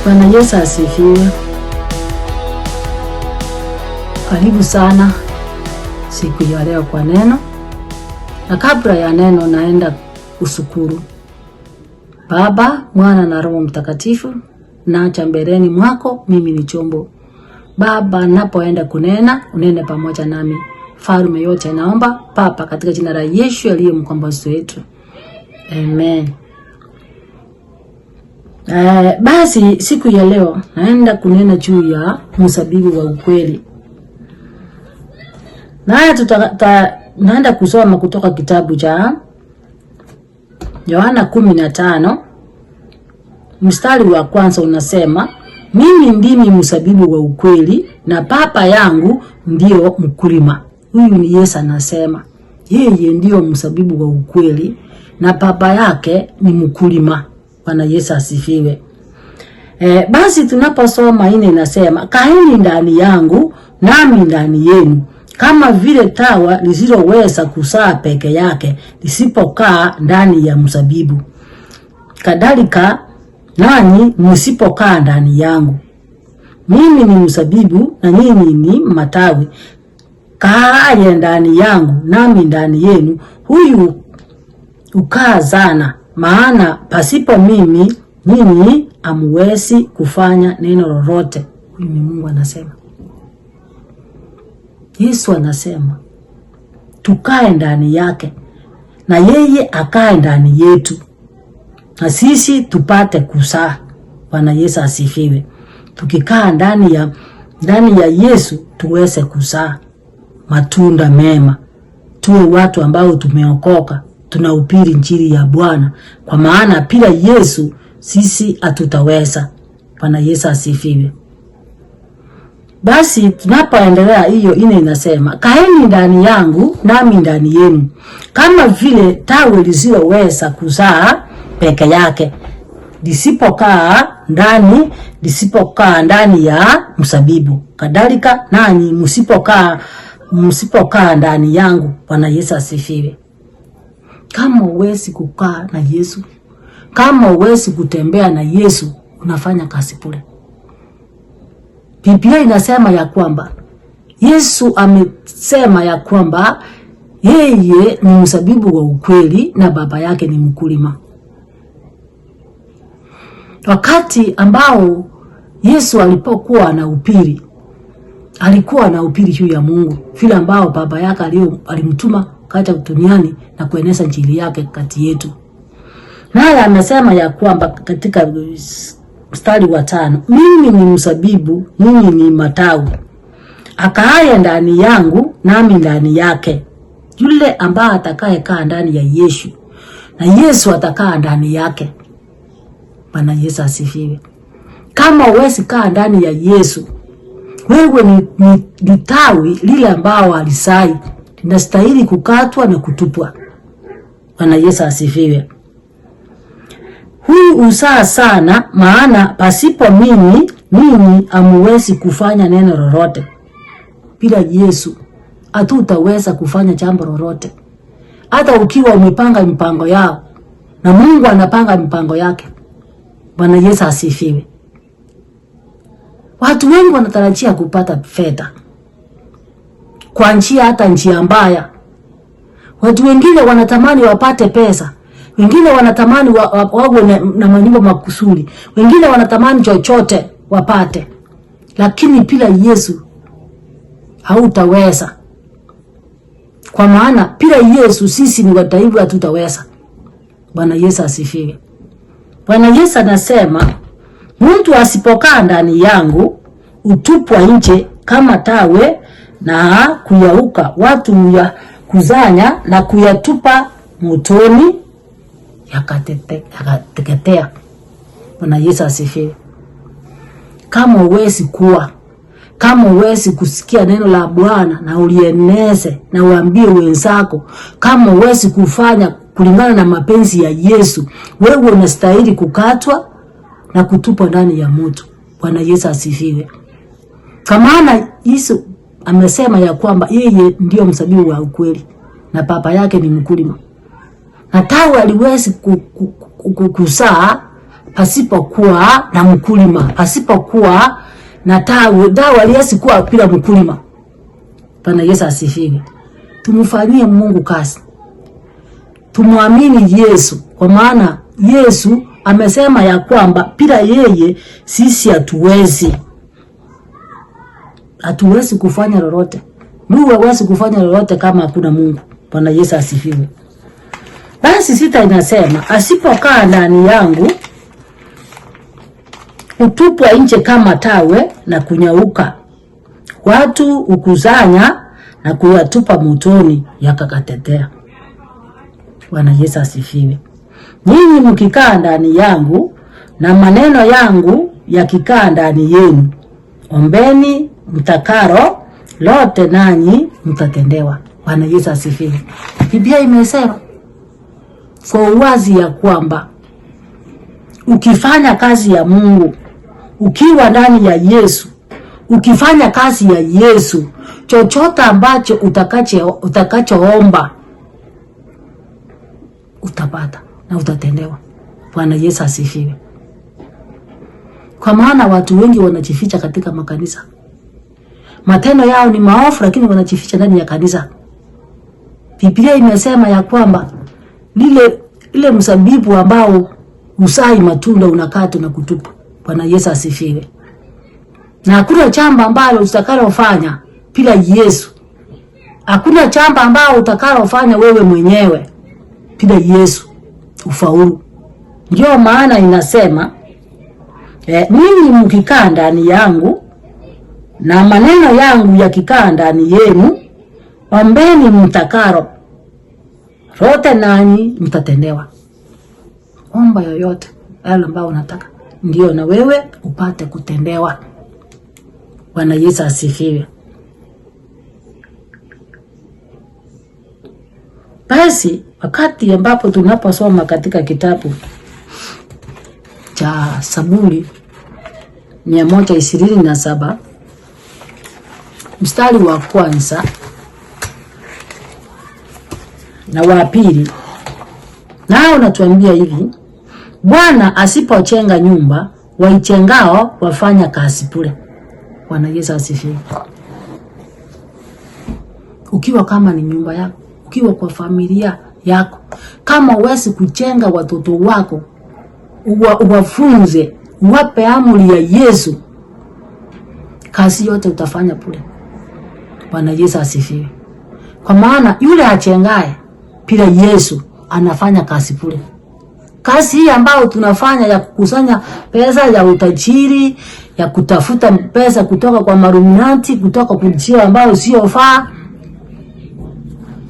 Bwana Yesu asifiwe. Karibu sana siku ya leo kwa neno. Na kabla ya neno naenda kushukuru Baba, Mwana na Roho Mtakatifu. Naacha mbeleni mwako, mimi ni chombo. Baba, napoenda kunena, unene pamoja nami. Falme yote naomba Papa katika jina la Yesu aliye mkombozi wetu. Amen. Basi siku ya leo naenda kunena juu ya mzabibu wa ukweli. Naenda kusoma kutoka kitabu cha Yohana 15 mstari wa kwanza unasema, mimi ndimi mzabibu wa ukweli na Baba yangu ndio mkulima. Huyu ni Yesu anasema. Yeye ndio mzabibu wa ukweli na Baba yake ni mkulima. Bwana Yesu asifiwe. Basi tunaposoma ine inasema, kaeni ndani yangu nami ndani yenu. Kama vile tawa lisiloweza kuzaa peke yake lisipokaa ndani ya mzabibu, kadhalika nanyi msipokaa ndani yangu. Mimi ni mzabibu na nyinyi ni matawi. Kaaye ndani yangu nami ndani yenu, huyu ukaa sana, maana pasipo mimi nyinyi hamwezi kufanya neno lolote. Huyu ni Mungu anasema. Yesu anasema tukae ndani yake na yeye akae ndani yetu, na sisi tupate kuzaa. Bwana Yesu asifiwe. Tukikaa ndani ya Yesu tuweze kuzaa matunda mema. Tuwe watu ambao tumeokoka, tunahubiri injili ya Bwana, kwa maana bila Yesu sisi hatutaweza. Bwana Yesu asifiwe. Basi tunapoendelea hiyo ine inasema, kaeni ndani yangu nami ndani yenu. Kama vile tawi lisiloweza kuzaa peke yake lisipokaa ndani ya mzabibu, kadhalika nanyi msipokaa ndani yangu. Bwana Yesu asifiwe. Kama huwezi kukaa na Yesu, kama huwezi kutembea na Yesu, unafanya kazi bure. Biblia inasema ya kwamba Yesu amesema ya kwamba yeye ni mzabibu wa ukweli na Baba yake ni mkulima. Wakati ambao Yesu alipokuwa anahubiri, alikuwa anahubiri juu ya Mungu, vile ambao Baba yake alimtuma katika duniani na kueneza injili yake kati yetu. Naye amesema ya kwamba katika mstari wa 5, mimi ni mzabibu, ninyi ni matawi. Akaaye ndani yangu nami ndani yake. Yule ambaye atakayekaa ndani ya Yesu na Yesu atakaa ndani yake. Bwana Yesu asifiwe. Kama huwezi kaa ndani ya Yesu, wewe ni tawi lile ambao alisai, linastahili kukatwa na kutupwa. Bwana Yesu asifiwe. Huyu uzaa sana, maana pasipo mimi ninyi hamwezi kufanya neno lolote. Bila Yesu hatutaweza kufanya jambo lolote. Hata ukiwa umepanga mipango yao, na Mungu anapanga mipango yake. Bwana Yesu asifiwe. Watu wengi wanatarajia kupata fedha kwa njia, hata njia mbaya. Watu wengine wanatamani wapate pesa, wengine wanatamani wawe na manyumba makusudi, wengine wanatamani chochote wapate. Lakini bila Yesu hautaweza. Kwa maana bila Yesu sisi ni wadhaifu, hatutaweza. Bwana Yesu asifiwe. Bwana Yesu anasema, mtu asipokaa ndani yangu utupwa nje kama tawe na kuyauka. Watu ya kuzanya na kuyatupa motoni yakateketea. Bwana Yesu asifiwe. Kama huwezi kusikia neno la Bwana na ulieneze na uambie wenzako, kama huwezi kufanya kulingana na mapenzi ya Yesu, wewe unastahili kukatwa na kutupwa ndani ya moto. Bwana Yesu asifiwe. Kwa maana Yesu amesema ya kwamba yeye ndio mzabibu wa ukweli na Baba yake ni mkulima. Na tawi haliwezi kuzaa pasipokuwa na mkulima, pasipokuwa na tawi. Dawa haliwezi kuwa bila mkulima. Bwana Yesu asifiwe. Tumfanyie Mungu kazi. Tumwamini Yesu, kwa maana Yesu amesema ya kwamba bila yeye sisi hatuwezi kufanya lolote. Mungu hawezi kufanya lolote kama hakuna Mungu. Bwana Yesu asifiwe. Basi 6 inasema, asipokaa ndani yangu utupwa nje kama tawe na kunyauka. Watu ukuzanya na kuyatupa motoni yakakatetea. Bwana Yesu asifiwe. Nyinyi mkikaa ndani yangu na maneno yangu yakikaa ndani yenu, ombeni mtakalo lote nanyi mtatendewa. Bwana Yesu asifiwe. Biblia imesema kwa uwazi ya kwamba ukifanya kazi ya Mungu, ukiwa ndani ya Yesu, ukifanya kazi ya Yesu, chochote ambacho utakachoomba utapata na utatendewa. Bwana Yesu asifiwe. Kwa maana watu wengi wanajificha katika makanisa. Matendo yao ni maovu, lakini wanajificha ndani ya kanisa. Biblia imesema ya kwamba ile mzabibu ambao usai matunda unakata na kutupa. Bwana Yesu asifiwe. Na hakuna chamba ambalo utakalofanya bila Yesu. Hakuna chamba ambalo utakalofanya wewe mwenyewe bila Yesu ufaulu. Ndio maana inasema ninyi mkikaa ndani yangu na maneno yangu yakikaa ndani yenu, ombeni mtakalo lote nanyi mtatendewa. Omba yoyote yale ambayo unataka, ndio na wewe upate kutendewa. Bwana Yesu asifiwe. Basi wakati ambapo tunaposoma katika kitabu cha Zaburi 127 mstari wa kwanza na wa pili, nao natuambia hivi: Bwana asipochenga nyumba, waichengao wafanya kazi bure. Bwana Yesu asifiwe. Ukiwa kama ni nyumba yako, ukiwa kwa familia yako, kama uwezi kuchenga watoto wako, uwafunze, uwape amri ya Yesu, kazi yote utafanya bure. Bwana Yesu asifiwe. Kwa maana yule achengaye bila Yesu anafanya kazi bure. Kazi hii ambayo tunafanya ya kukusanya pesa ya utajiri, ya kutafuta pesa kutoka kwa maruminanti, kutoka kwa njia ambayo sio faa,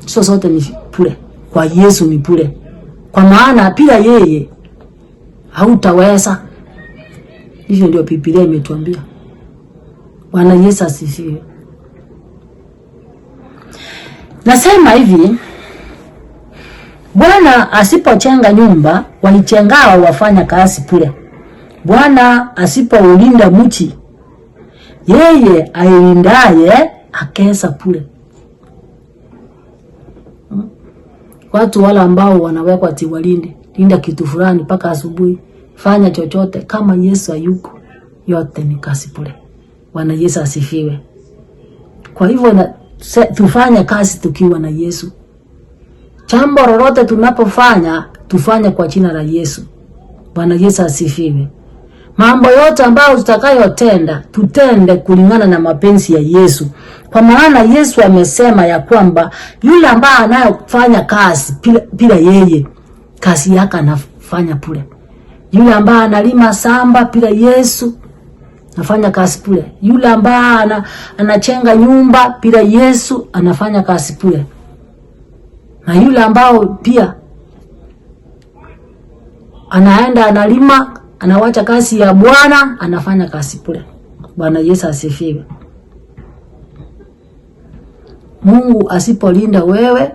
sote ni bure. Kwa Yesu ni bure. Kwa maana bila yeye hautaweza. Hivyo ndio Biblia imetuambia. Bwana Yesu asifiwe. Nasema hivi: Bwana asipochenga nyumba, waichengao wafanya kazi bure. Bwana asipoulinda mchi, yeye ailindaye akesa bure. Watu wala ambao wanawekwa tiwalinde, linda kitu fulani mpaka asubuhi, fanya chochote, kama Yesu hayuko, yote ni kazi bure. Bwana Yesu asifiwe. Kwa hivyo tufanye kazi tukiwa na Yesu. Jambo lolote tunapofanya, tufanye kwa jina la Yesu. Bwana Yesu asifiwe. Mambo yote ambayo tutakayotenda, tutende kulingana na mapenzi ya Yesu. Kwa maana Yesu amesema ya kwamba yule ambaye anayofanya kazi bila yeye, kazi yake anafanya bure. Yule ambaye analima samba bila Yesu, anafanya kazi bure. Yule ambaye anachenga nyumba bila Yesu, anafanya kazi bure. Na yule ambao pia anaenda analima, anawacha kazi ya Bwana, anafanya kazi bure. Bwana Yesu asifiwe. Mungu asipolinda wewe,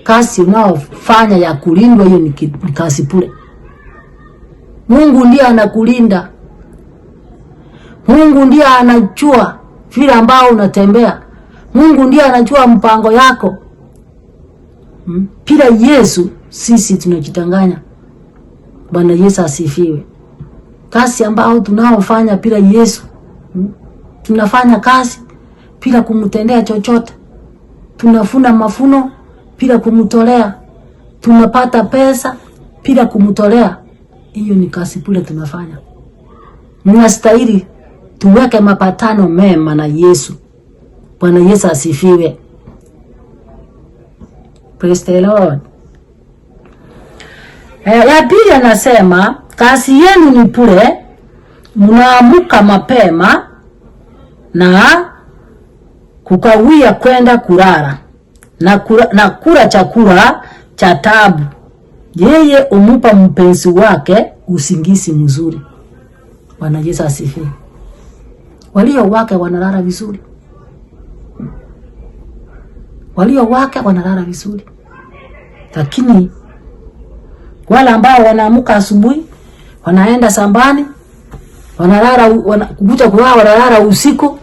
kazi unaofanya ya kulindwa hiyo ni kazi bure. Mungu ndiye anakulinda. Mungu ndiye anajua vile ambao unatembea. Mungu ndiye anajua mpango yako. Bila Yesu sisi tunajitanganya. Bwana Yesu asifiwe. Kazi ambao tunaofanya bila Yesu. Tunafanya kazi bila kumtendea chochote. Tunafuna mafuno bila kumtolea. Tunapata pesa bila kumtolea. Hiyo ni kazi bure tunafanya. Mnastahili tuweke mapatano mema na Yesu. Bwana Yesu asifiwe. Praise the Lord. Ya pili anasema kazi yenu ni bure, mnaamuka mapema na kukawia kwenda kulala na kula chakula cha taabu. Yeye umupa mpenzi wake usingizi mzuri. Bwana Yesu asifiwe. Walio wake wanalala vizuri. Walio wake wanalala vizuri. Lakini wale ambao wanaamuka asubuhi, wanaenda shambani, wanalala kukuta kulala, wanalala usiku,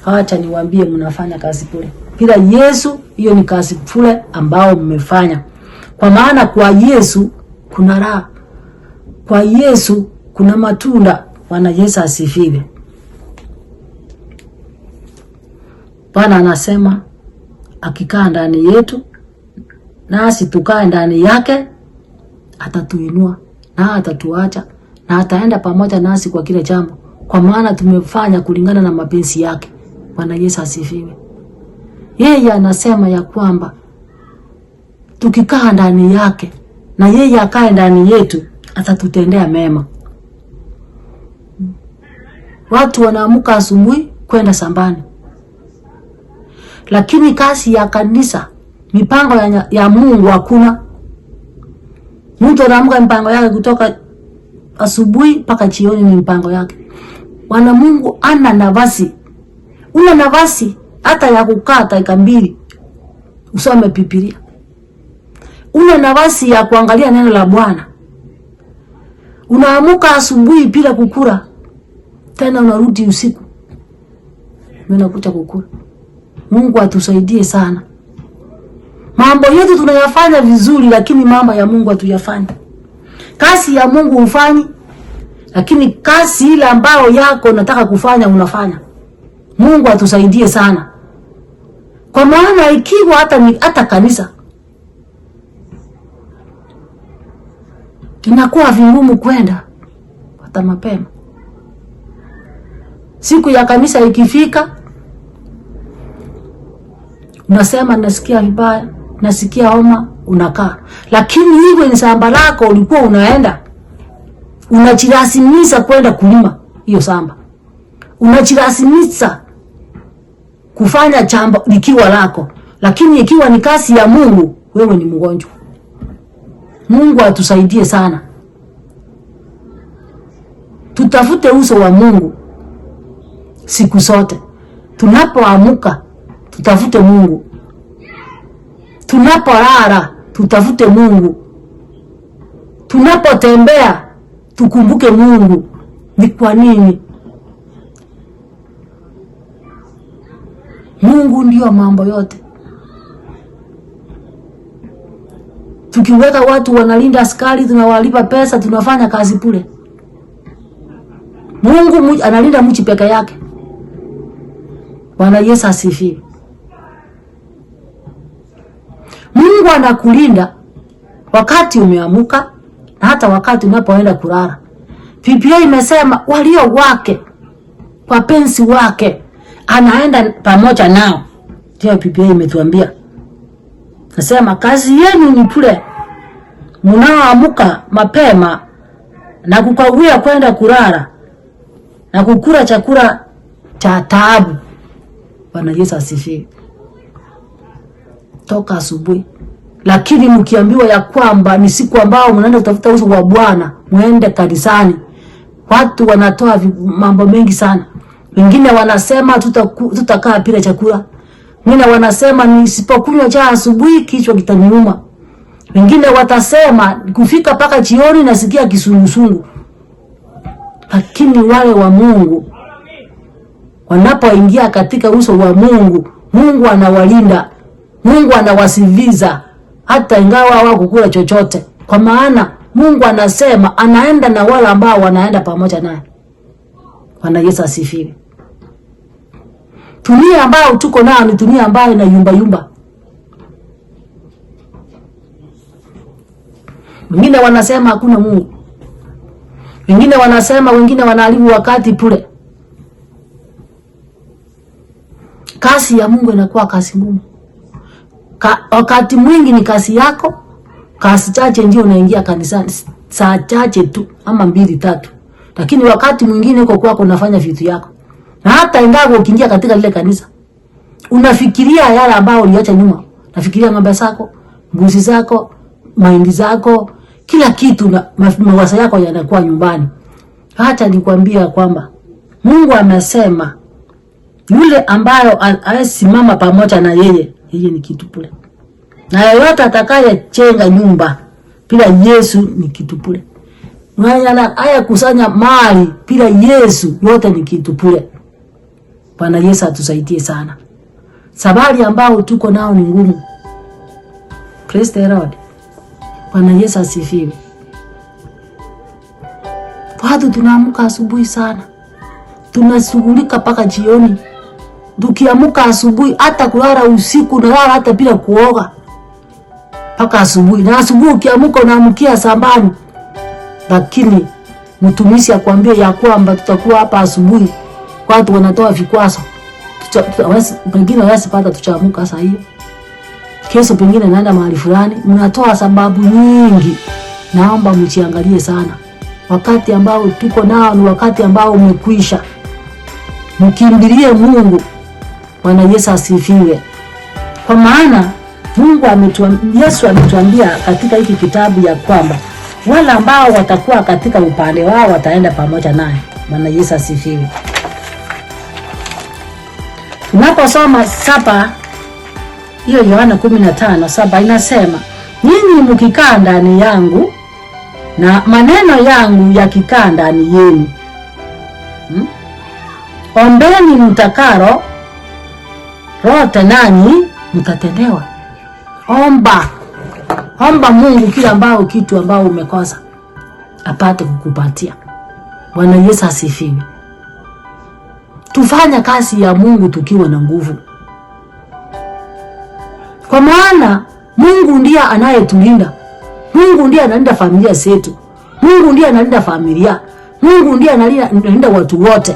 acha niwaambie mnafanya kazi bure. Bila Yesu hiyo ni kazi bure ambao mmefanya. Kwa maana kwa Yesu kuna raha. Kwa Yesu kuna matunda. Bwana Yesu asifiwe. Bwana anasema akikaa ndani yetu nasi tukae ndani yake, atatuinua na atatuacha na ataenda pamoja nasi kwa kile jambo, kwa maana tumefanya kulingana na mapenzi yake. Bwana Yesu asifiwe. Yeye anasema ya kwamba tukikaa ndani yake na yeye akae ndani yetu, atatutendea mema. Watu wanaamuka asubuhi kwenda shambani, lakini kazi ya kanisa, mipango ya Mungu hakuna. Mtu anaamka mipango yake kutoka asubuhi mpaka jioni, ni mipango yake. Bwana Mungu ana nafasi. Una nafasi hata ya kukaa dakika 2 usome Biblia. Una nafasi ya kuangalia neno la Bwana. Unaamuka asubuhi bila kukula, tena unarudi usiku unakuja kukula. Mungu atusaidie sana. Mambo yote tunayafanya vizuri, lakini mambo ya Mungu hatuyafanya. Kazi ya Mungu ufanyi, lakini kazi ile ambayo yako unataka kufanya unafanya. Mungu atusaidie sana. Kwa maana ikiwa hata kanisa inakuwa vingumu kwenda hata mapema. Siku ya kanisa ikifika, unasema nasikia vibaya, nasikia homa, unakaa. Lakini hiyo ni shamba lako, ulikuwa unaenda, unajilasimisha kwenda kulima hiyo shamba. Unajilasimisha kufanya jambo likiwa lako. Lakini ikiwa ni kazi ya Mungu, wewe ni mgonjwa. Mungu atusaidie sana. Tutafute uso wa Mungu siku zote. Tunapoamuka tutafute Mungu. Tunapolala tutafute Mungu. Tunapotembea tukumbuke Mungu. Ni kwa nini? Mungu ndio mambo yote. Tukiweka watu wanalinda askari, tunawalipa pesa, tunafanya kazi bure. Mungu analinda mchi peke yake. Bwana Yesu asifiwe. Mungu anakulinda wakati umeamuka na hata wakati unapoenda kulala. Biblia imesema walio wake, wapenzi wake, anaenda pamoja nao. Ndio Biblia imetuambia. Nasema kazi yenu ni bure, mnaoamuka mapema na kukawia kwenda kulala na kukula chakula cha taabu. Bwana Yesu asifiwe. Toka asubuhi. Lakini mkiambiwa ya kwamba ni siku ambao mnaenda kutafuta uso wa Bwana, muende kanisani, watu wanatoa mambo mengi sana. Wengine wanasema tutakaa bila chakula. Wengine wanasema nisipokunywa chai asubuhi kichwa kitaniuma. Wengine watasema kufika paka jioni nasikia kisungusungu. Lakini wale wa Mungu wanapoingia katika uso wa Mungu, Mungu anawalinda. Mungu anawasiviza hata ingawa hawakukula chochote. Kwa maana Mungu anasema anaenda na wale ambao wanaenda pamoja naye. Bwana Yesu asifiwe. Dunia ambayo tuko nayo ni dunia ambayo ina yumba. Wengine wanasema hakuna Mungu. Wengine wanasema, wengine wanaharibu wakati pule. Kazi ya Mungu inakuwa kazi ngumu. Wakati mwingi ni kazi yako. Kazi chache ndio unaingia kanisani. Saa chache tu ama 2-3. Lakini wakati mwingine uko kwako unafanya vitu yako. Na hata ingawa ukiingia katika lile kanisa, unafikiria yale ambao uliacha nyuma. Unafikiria ng'ombe zako, mbuzi zako, mahindi zako, kila kitu na mawazo yako yanakuwa nyumbani. Hata nikwambia kwamba Mungu amesema yule ambayo asimama pamoja na yeye ni kitu pule. Na yeyote atakayechenga nyumba bila Yesu ni kitu pule. Mwana aya kusanya mali bila Yesu yote ni kitu pule. Bwana Yesu atusaidie sana. Sabari ambao tuko nao ni ngumu. Praise the Lord. Bwana Yesu asifiwe. Watu tunaamka asubuhi sana. Tunashughulika paka jioni. Tukiamka asubuhi hata kulala usiku na lala hata bila kuoga. Paka asubuhi. Na asubuhi ukiamka unaamkia sambani. Lakini mtumishi akwambia ya kwamba tutakuwa hapa asubuhi. Watu wanatoa vikwazo. Pengine wasipata tuchaamka saa hiyo. Kesho pengine naenda mahali fulani. Mnatoa sababu nyingi. Naomba mchiangalie sana. Wakati ambao tuko nao ni wakati ambao umekwisha. Mkimbilie Mungu. Bwana Yesu asifiwe. Kwa maana Mungu Yesu ametuambia katika hiki kitabu ya kwamba wale ambao watakuwa katika upande wao wataenda pamoja naye. Bwana Yesu asifiwe. Tunaposoma 7 hiyo Yohana 15:7 inasema, "Ninyi mkikaa ndani yangu na maneno yangu yakikaa ndani yenu, ombeni mtakalo rote nanyi mtatendewa." Omba Mungu kila ambao kitu ambao umekosa apate kukupatia. Bwana Yesu asifiwe. Tufanya kazi ya Mungu tukiwa na nguvu. Kwa maana Mungu ndiye anayetulinda. Mungu ndiye analinda familia zetu. Mungu ndiye analinda familia. Mungu ndiye analinda watu wote.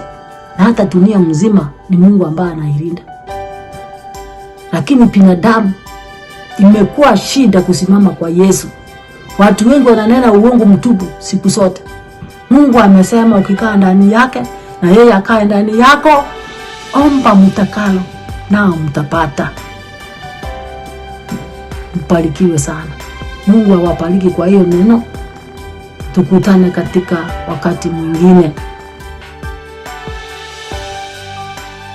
Na hata dunia mzima ni Mungu ambaye anailinda. Lakini binadamu imekuwa shida kusimama kwa Yesu. Watu wengi wananena uongo mtupu siku zote. Mungu amesema ukikaa ndani yake na yeye akae ndani yako, omba mtakalo nao mtapata. Mbarikiwe sana. Mungu awabariki kwa hiyo neno. Tukutane katika wakati mwingine.